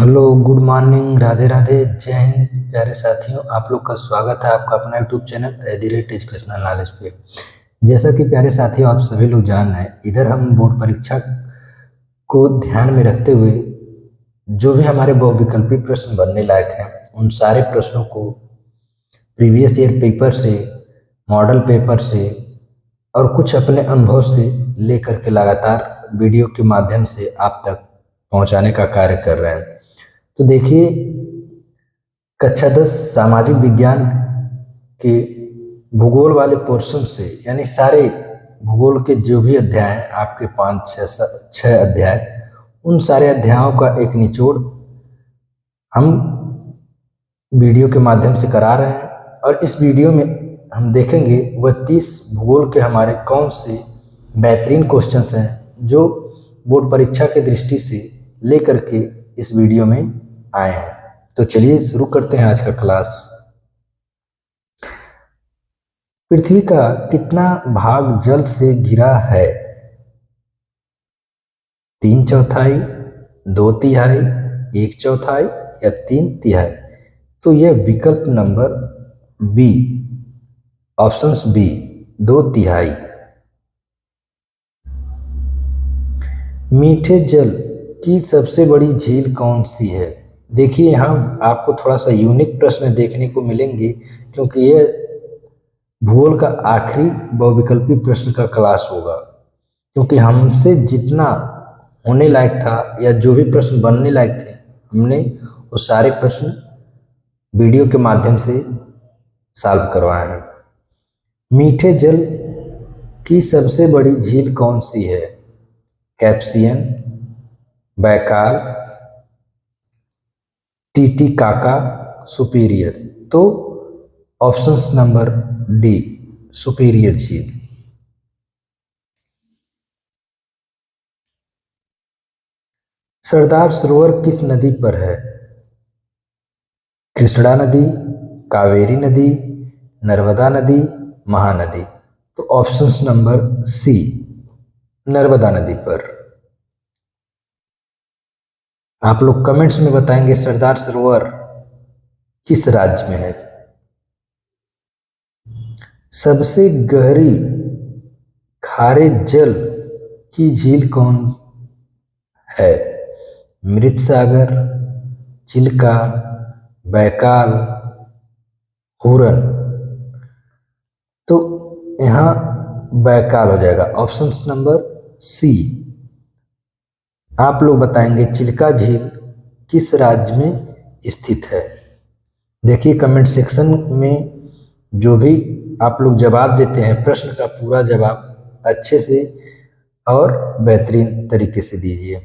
Hello, good morning, Radhe Radhe, जय हिंद। प्यारे साथियों, आप लोग का स्वागत है आपका अपना यूट्यूब चैनल एजुकेशनल नॉलेज पे। जैसा कि प्यारे साथियों आप सभी लोग जान रहे हैं, इधर हम बोर्ड परीक्षा को ध्यान में रखते हुए जो भी हमारे बहुविकल्पी प्रश्न बनने लायक हैं उन सारे प्रश्नों को प्रीवियस ईयर पेपर से, मॉडल पेपर से और कुछ अपने अनुभव से लेकर के लगातार वीडियो के माध्यम से आप तक पहुंचाने का कार्य कर रहे हैं। तो देखिए, कक्षा 10 सामाजिक विज्ञान के भूगोल वाले पोर्शन से, यानी सारे भूगोल के जो भी अध्याय हैं आपके 5 6 अध्याय, उन सारे अध्यायों का एक निचोड़ हम वीडियो के माध्यम से करा रहे हैं। और इस वीडियो में हम देखेंगे वह 30 भूगोल के हमारे कौन से बेहतरीन क्वेश्चंस हैं जो बोर्ड परीक्षा की दृष्टि से लेकर के इस वीडियो में आए हैं। तो चलिए शुरू करते हैं आज का क्लास। पृथ्वी का कितना भाग जल से घिरा है? 3/4, 2/3, 1/4 या 3/3? तो यह विकल्प नंबर बी, ऑप्शंस बी, 2/3। मीठे जल की सबसे बड़ी झील कौन सी है? देखिए, यहाँ आपको थोड़ा सा यूनिक प्रश्न देखने को मिलेंगे क्योंकि यह भूगोल का आखिरी बहुविकल्पी प्रश्न का क्लास होगा। क्योंकि हमसे जितना होने लायक था या जो भी प्रश्न बनने लायक थे, हमने वो सारे प्रश्न वीडियो के माध्यम से सॉल्व करवाए हैं। मीठे जल की सबसे बड़ी झील कौन सी है? Caspian, Baikal, Titicaca, superior? तो ऑप्शंस नंबर डी, सुपीरियर झील। सरदार सरोवर किस नदी पर है? कृष्णा नदी, कावेरी नदी, नर्मदा नदी, महानदी? तो ऑप्शंस नंबर सी, नर्मदा नदी पर। आप लोग कमेंट्स में बताएंगे सरदार सरोवर किस राज्य में है। सबसे गहरी खारे जल की झील कौन है? मृत सागर, चिल्का, बैकाल, हुरन? तो यहाँ बैकाल हो जाएगा, ऑप्शन नंबर सी। आप लोग बताएंगे चिल्का झील किस राज्य में स्थित है। देखिए, कमेंट सेक्शन में जो भी आप लोग जवाब देते हैं, प्रश्न का पूरा जवाब अच्छे से और बेहतरीन तरीके से दीजिए।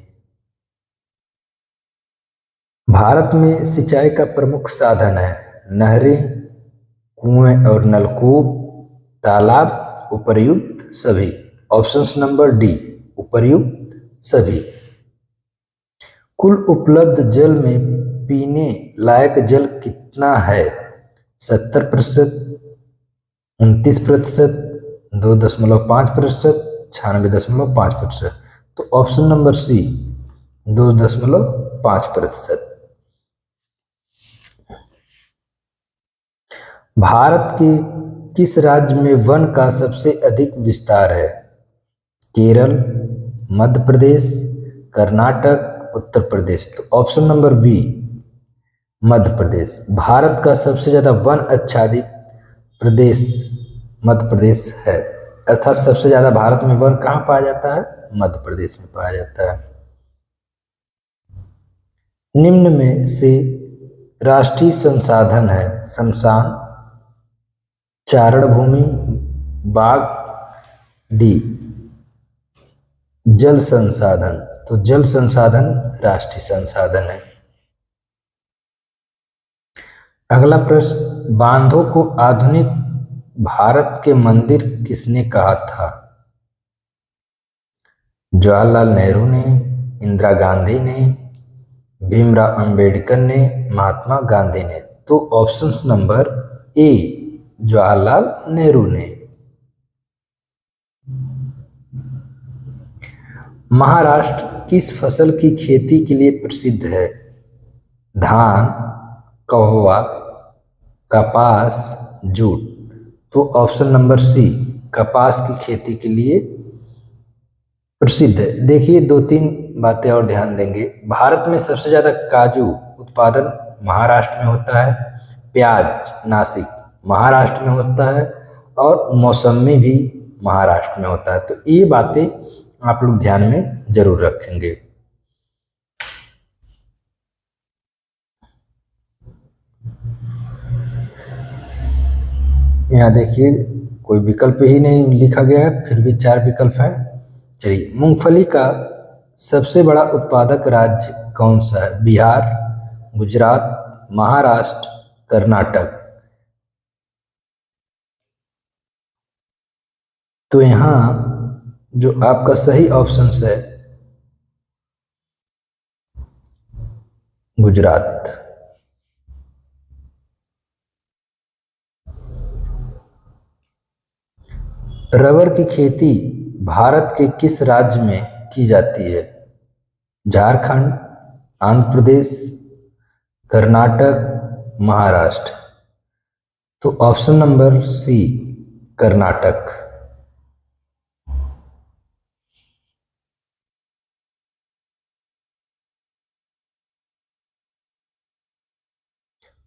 भारत में सिंचाई का प्रमुख साधन है नहरें, कुएं और नलकूप, तालाब, उपर्युक्त सभी? ऑप्शंस नंबर डी, उपर्युक्त सभी। कुल उपलब्ध जल में पीने लायक जल कितना है? 70%, 29%, 2.5%, 96.5%? तो ऑप्शन नंबर सी, 2.5%। भारत के किस राज्य में वन का सबसे अधिक विस्तार है? केरल, मध्य प्रदेश, कर्नाटक, उत्तर प्रदेश? तो option number B, Madhya Pradesh. Bharat का सबसे ज्यादा वन आच्छादित प्रदेश मध्य प्रदेश है, अर्थात सबसे ज्यादा भारत में वन कहाँ पाया जाता है? मध्य प्रदेश में पाया जाता है। निम्न में से राष्ट्रीय संसाधन है शमशान, चारण भूमि, बाग, डी जल संसाधन? तो जल संसाधन राष्ट्रीय संसाधन है। अगला प्रश्न, बांधों को आधुनिक भारत के मंदिर किसने कहा था? जवाहरलाल नेहरू ने, इंदिरा गांधी ने, भीमराव अंबेडकर ने, महात्मा गांधी ने? तो options number A, Jawaharlal Nehru ने। महाराष्ट्र किस फसल की खेती के लिए प्रसिद्ध है? धान, कहोआ, कपास, जूट। तो ऑप्शन नंबर सी कपास की खेती के लिए प्रसिद्ध है। देखिए दो तीन बातें और ध्यान देंगे। भारत में सबसे ज़्यादा काजू उत्पादन महाराष्ट्र में होता है, प्याज नासिक महाराष्ट्र में होता है, और मौसमी भी महाराष्ट्र में होता है। तो ये बातें आप लोग ध्यान में जरूर रखेंगे। यहाँ देखिए कोई विकल्प ही नहीं लिखा गया है, फिर भी चार विकल्प हैं। चलिए, मूंगफली का सबसे बड़ा उत्पादक राज्य कौन सा है? बिहार, गुजरात, महाराष्ट्र, कर्नाटक। तो यहाँ जो आपका सही ऑप्शन है गुजरात। रबर की खेती भारत के किस राज्य में की जाती है? झारखंड, आंध्र प्रदेश, कर्नाटक, महाराष्ट्र। तो ऑप्शन नंबर सी कर्नाटक।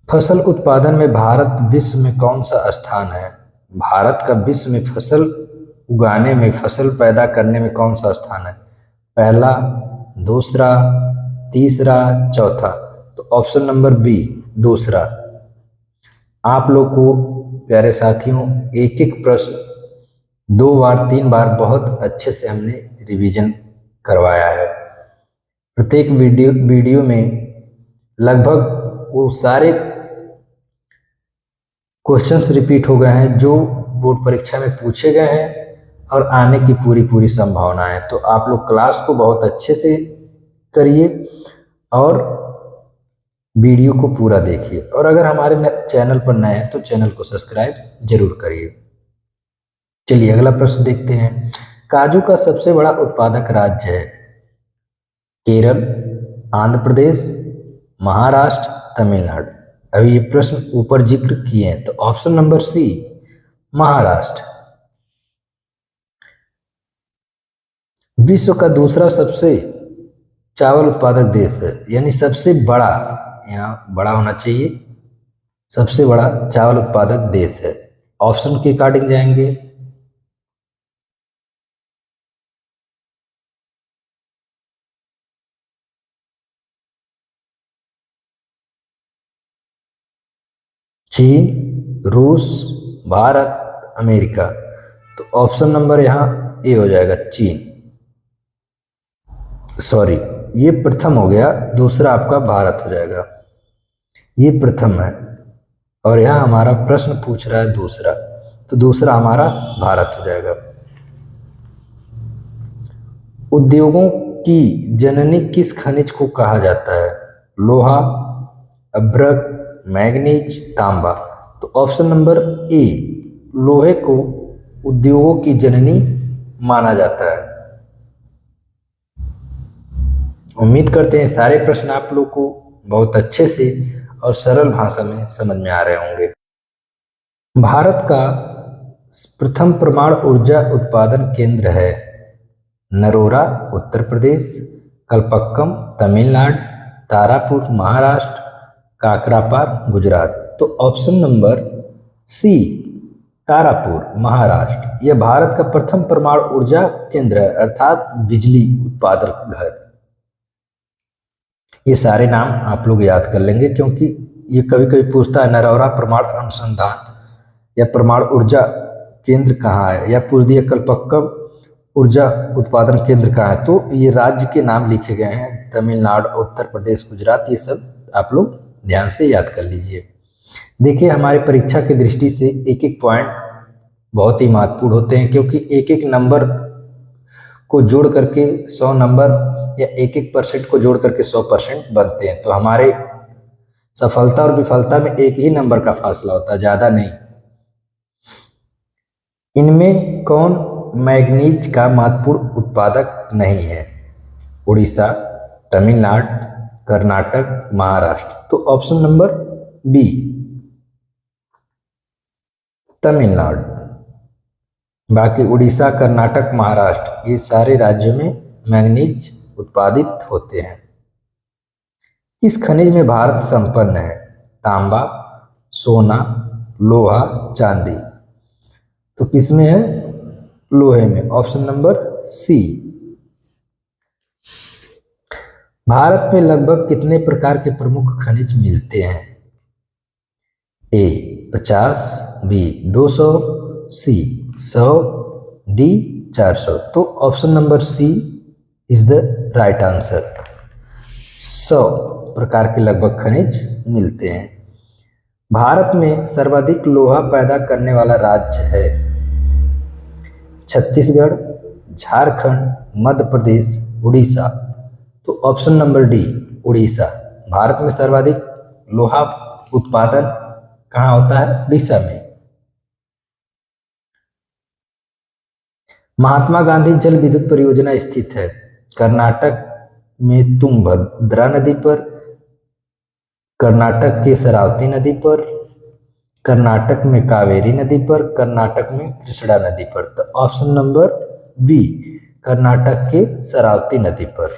फसल उत्पादन में भारत विश्व में कौन सा स्थान है? भारत का विश्व में फसल उगाने में, फसल पैदा करने में कौन सा स्थान है? पहला, दूसरा, तीसरा, चौथा। तो ऑप्शन नंबर बी दूसरा। आप लोग को प्यारे साथियों एक एक प्रश्न दो बार तीन बार बहुत अच्छे से हमने रिवीजन करवाया है। प्रत्येक वीडियो में लगभग वो सारे क्वेश्चंस रिपीट हो गए हैं जो बोर्ड परीक्षा में पूछे गए हैं और आने की पूरी पूरी संभावना है। तो आप लोग क्लास को बहुत अच्छे से करिए और वीडियो को पूरा देखिए, और अगर हमारे चैनल पर नए हैं तो चैनल को सब्सक्राइब जरूर करिए। चलिए अगला प्रश्न देखते हैं। काजू का सबसे बड़ा उत्पादक राज्य है? केरल, आंध्र प्रदेश, महाराष्ट्र, तमिलनाडु। अभी ये प्रश्न ऊपर जिक्र किए हैं, तो ऑप्शन नंबर सी महाराष्ट्र। विश्व का दूसरा सबसे चावल उत्पादक देश है, यानी सबसे बड़ा, यहाँ बड़ा होना चाहिए, सबसे बड़ा चावल उत्पादक देश है। ऑप्शन के अकॉर्डिंग जाएंगे। चीन, रूस, भारत, अमेरिका। तो ऑप्शन नंबर यहाँ ए हो जाएगा, चीन। सॉरी, ये प्रथम हो गया, दूसरा आपका भारत हो जाएगा। ये प्रथम है और यहाँ हमारा प्रश्न पूछ रहा है दूसरा, तो दूसरा हमारा भारत हो जाएगा। उद्योगों की जननी किस खनिज को कहा जाता है? लोहा, अभ्रक, मैग्नीज, तांबा। तो ऑप्शन नंबर ए लोहे को उद्योगों की जननी माना जाता है। उम्मीद करते हैं सारे प्रश्न आप लोग को बहुत अच्छे से और सरल भाषा में समझ में आ रहे होंगे। भारत का प्रथम परमाणु ऊर्जा उत्पादन केंद्र है? नरोरा, उत्तर प्रदेश, कलपक्कम, तमिलनाडु, तारापुर, महाराष्ट्र, काकरापार, गुजरात। तो option number C Tarapur, Maharashtra, यह भारत का प्रथम परमाणु ऊर्जा केंद्र है, अर्थात बिजली उत्पादक घर। ये सारे नाम आप लोग याद कर लेंगे क्योंकि ये कभी कभी पूछता है नरौरा परमाणु अनुसंधान या परमाणु ऊर्जा केंद्र कहाँ है, या पूछ दिया कलपक्कम ऊर्जा उत्पादन केंद्र कहाँ है। तो ये राज्य के नाम लिखे गए हैं, तमिलनाडु, उत्तर प्रदेश, गुजरात, ये सब आप लोग ध्यान से याद कर लीजिए। देखिए हमारी परीक्षा की दृष्टि से एक एक पॉइंट बहुत ही महत्वपूर्ण होते हैं, क्योंकि एक एक नंबर को जोड़ करके 100 नंबर या एक एक परसेंट को जोड़ करके 100% बनते हैं। तो हमारे सफलता और विफलता में एक ही नंबर का फासला होता है, ज़्यादा नहीं। इनमें कौन मैग्नीज का महत्वपूर्ण उत्पादक नहीं है? उड़ीसा, तमिलनाडु, कर्नाटक, महाराष्ट्र। तो ऑप्शन नंबर बी तमिलनाडु। बाकी उड़ीसा, कर्नाटक, महाराष्ट्र ये सारे राज्यों में मैंगनीज उत्पादित होते हैं। इस खनिज में भारत संपन्न है? तांबा, सोना, लोहा, चांदी। तो किसमें है? लोहे में। ऑप्शन नंबर सी। भारत में लगभग कितने प्रकार के प्रमुख खनिज मिलते हैं? A 50, B 200, C 100, D 400। तो option number C is the right answer. 100 प्रकार के लगभग खनिज मिलते हैं। भारत में सर्वाधिक लोहा पैदा करने वाला राज्य है? छत्तीसगढ़, झारखंड, मध्य प्रदेश, उड़ीसा। तो option number D Orissa. Bharat में सर्वाधिक लोहा उत्पादन कहाँ होता है? उड़ीसा में। महात्मा गांधी जल विद्युत परियोजना स्थित है? कर्नाटक में तुंगभद्रा नदी पर, कर्नाटक के शरावती नदी पर, कर्नाटक में कावेरी नदी पर, कर्नाटक में कृष्णा नदी पर। तो ऑप्शन नंबर बी कर्नाटक के शरावती नदी पर।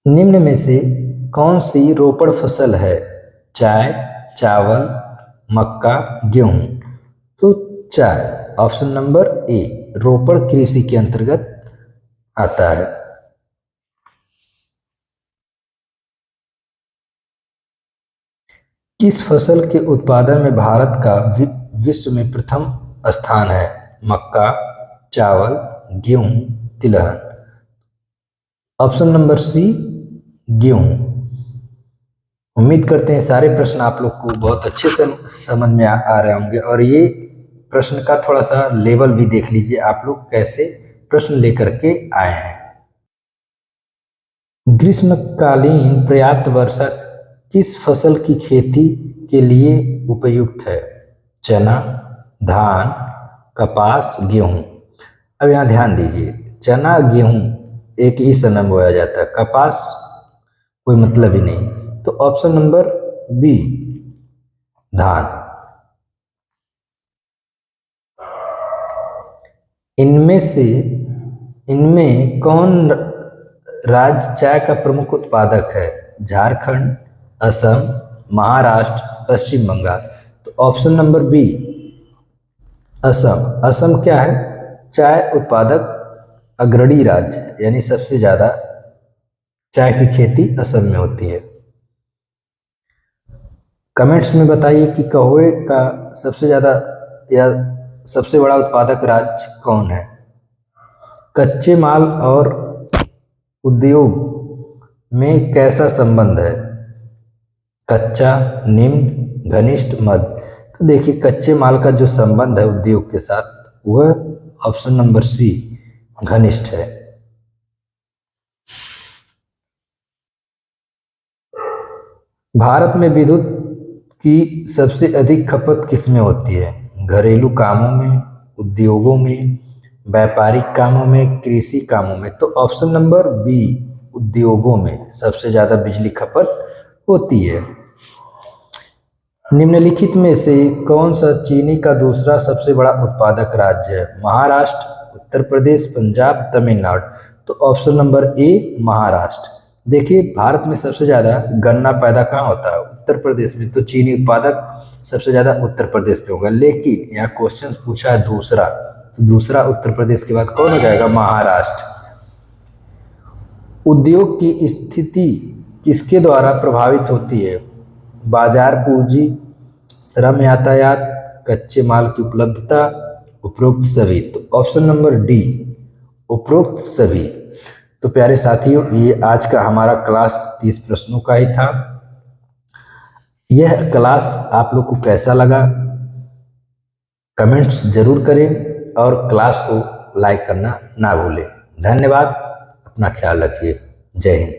निम्न में से कौन सी रोपण फसल है? चाय, चावल, मक्का, गेहूं। तो चाय। ऑप्शन नंबर ए रोपण कृषि के अंतर्गत आता है। किस फसल के उत्पादन में भारत का विश्व में प्रथम स्थान है? मक्का, चावल, गेहूं, तिलहन। ऑप्शन नंबर सी गेहूं। उम्मीद करते हैं सारे प्रश्न आप लोग को बहुत अच्छे से समझ में आ रहे होंगे, और ये प्रश्न का थोड़ा सा लेवल भी देख लीजिए आप लोग कैसे प्रश्न लेकर के आए हैं। ग्रीष्मकालीन पर्याप्त वर्षा किस फसल की खेती के लिए उपयुक्त है? चना, धान, कपास, गेहूं। अब यहाँ ध्यान दीजिए, चना गेहूं एक ही समय में बोया जाता है, कपास कोई मतलब ही नहीं। तो ऑप्शन नंबर बी धान। इनमें कौन राज्य चाय का प्रमुख उत्पादक है? झारखंड, असम, महाराष्ट्र, पश्चिम बंगाल। तो option number B Assam. Assam क्या है? चाय उत्पादक अग्रणी राज्य, यानी सबसे ज्यादा चाय की खेती असम में होती है। कमेंट्स में बताइए कि कहोए का सबसे ज्यादा या सबसे बड़ा उत्पादक राज्य कौन है? कच्चे माल और उद्योग में कैसा संबंध है? कच्चा, निम्न, घनिष्ठ, मध्य। तो देखिए कच्चे माल का जो संबंध है उद्योग के साथ वह ऑप्शन नंबर सी घनिष्ठ है। भारत में विद्युत की सबसे अधिक खपत किसमें होती है? घरेलू कामों में, उद्योगों में, व्यापारिक कामों में, कृषि कामों में। तो ऑप्शन नंबर बी उद्योगों में सबसे ज्यादा बिजली खपत होती है। निम्नलिखित में से कौन सा चीनी का दूसरा सबसे बड़ा उत्पादक राज्य है? महाराष्ट्र, उत्तर प्रदेश, पंजाब, तमिलनाडु। तो ऑप्शन नंबर ए महाराष्ट्र। देखिए भारत में सबसे ज्यादा गन्ना पैदा कहाँ होता है? उत्तर प्रदेश में। तो चीनी उत्पादक सबसे ज्यादा उत्तर प्रदेश में होगा, लेकिन यहाँ क्वेश्चन पूछा है दूसरा, तो दूसरा उत्तर प्रदेश के बाद कौन हो जाएगा? महाराष्ट्र। उद्योग की स्थिति किसके द्वारा प्रभावित होती है? बाजार पूंजी, श्रम, यातायात, कच्चे माल की उपलब्धता, उपरोक्त सभी। तो ऑप्शन नंबर डी उपरोक्त सभी। तो प्यारे साथियों ये आज का हमारा क्लास 30 प्रश्नों का ही था। यह क्लास आप लोग को कैसा लगा कमेंट्स जरूर करें, और क्लास को लाइक करना ना भूलें। धन्यवाद, अपना ख्याल रखिए। जय हिंद।